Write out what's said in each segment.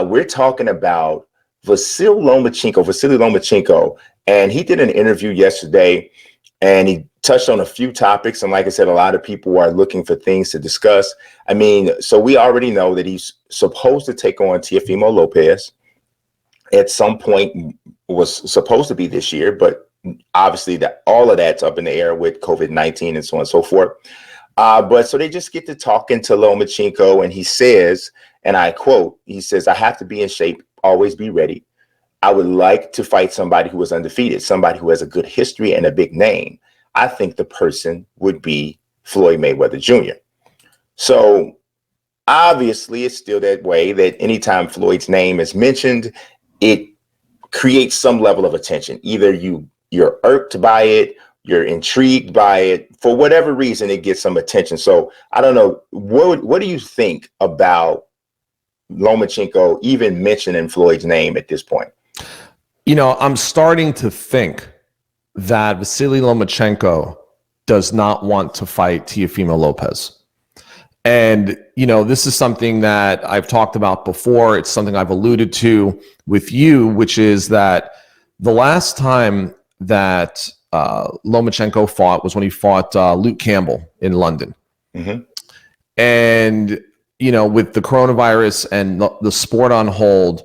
We're talking about Vasyl Lomachenko, and he did an interview yesterday, and he touched on a few topics. And like I said, a lot of people are looking for things to discuss. I mean, so we already know that he's supposed to take on Teofimo Lopez at some point. Was supposed to be this year, but obviously all of that's up in the air with COVID-19 and so on and so forth. But so they just get to talking to Lomachenko, and he says, and I quote, he says, "I have to be in shape, always be ready. I would like to fight somebody who is undefeated, somebody who has a good history and a big name. I think the person would be Floyd Mayweather Jr." So obviously it's still that way, that anytime Floyd's name is mentioned, it creates some level of attention. Either you're irked by it, you're intrigued by it, for whatever reason, it gets some attention. So I don't know, what do you think about Lomachenko even mentioning Floyd's name at this point? You know, I'm starting to think that Vasyl Lomachenko does not want to fight Teofimo Lopez. And, you know, this is something that I've talked about before. It's something I've alluded to with you, which is that the last time that Lomachenko fought was when he fought Luke Campbell in London. Mm-hmm. And, you know, with the coronavirus and the sport on hold,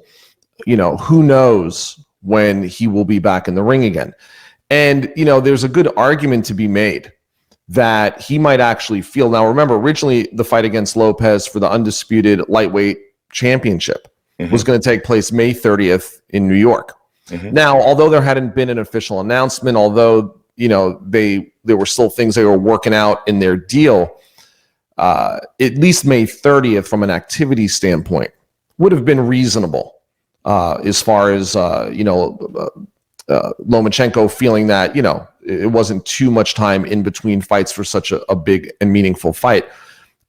you know, who knows when he will be back in the ring again. And, you know, there's a good argument to be made that he might actually feel. Now, remember, originally the fight against Lopez for the undisputed lightweight championship was going to take place May 30th in New York. Now, although there hadn't been an official announcement, although, you know, there were still things they were working out in their deal, at least May 30th from an activity standpoint would have been reasonable as far as, you know, Lomachenko feeling that, you know, it wasn't too much time in between fights for such a big and meaningful fight.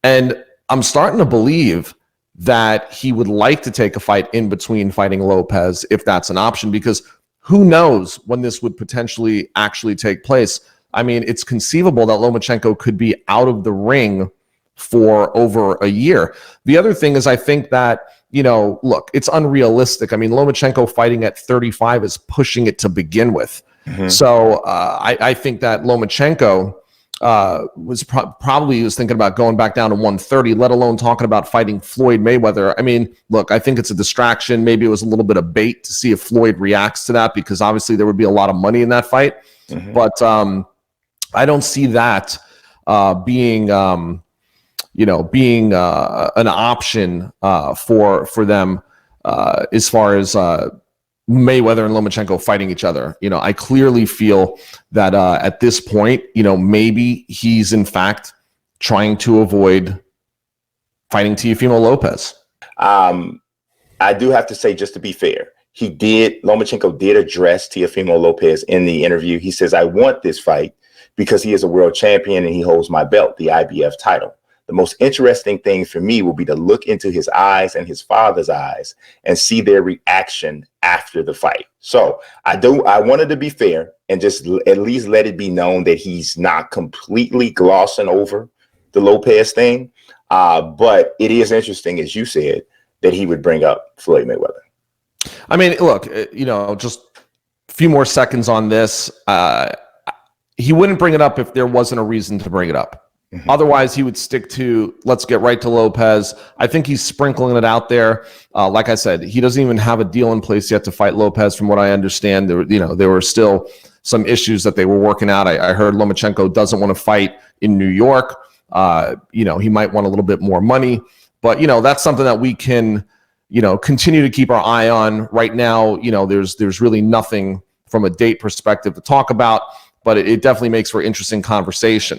And I'm starting to believe that he would like to take a fight in between fighting Lopez if that's an option, because who knows when this would potentially actually take place. I mean, it's conceivable that Lomachenko could be out of the ring for over a year. The other thing is, I think that, you know, look, it's unrealistic. I mean, Lomachenko fighting at 35 is pushing it to begin with. So I think that Lomachenko was probably thinking about going back down to 130, let alone talking about fighting Floyd Mayweather. I mean, look, I think it's a distraction. Maybe it was a little bit of bait to see if Floyd reacts to that, because obviously there would be a lot of money in that fight. But I don't see that being an option for them as far as Mayweather and Lomachenko fighting each other. You know, I clearly feel that at this point, you know, maybe he's in fact trying to avoid fighting Teofimo Lopez. I do have to say, just to be fair, Lomachenko did address Teofimo Lopez in the interview. He says, "I want this fight because he is a world champion and he holds my belt, the IBF title. The most interesting thing for me will be to look into his eyes and his father's eyes and see their reaction after the fight." So I wanted to be fair and just at least let it be known that he's not completely glossing over the Lopez thing. But it is interesting, as you said, that he would bring up Floyd Mayweather. I mean, look, you know, just a few more seconds on this. He wouldn't bring it up if there wasn't a reason to bring it up. Otherwise, he would stick to, let's get right to Lopez. I think he's sprinkling it out there. Like I said, he doesn't even have a deal in place yet to fight Lopez. From what I understand, there were still some issues that they were working out. I heard Lomachenko doesn't want to fight in New York. You know, he might want a little bit more money. But, you know, that's something that we can, you know, continue to keep our eye on. Right now, you know, there's really nothing from a date perspective to talk about, but it definitely makes for interesting conversation.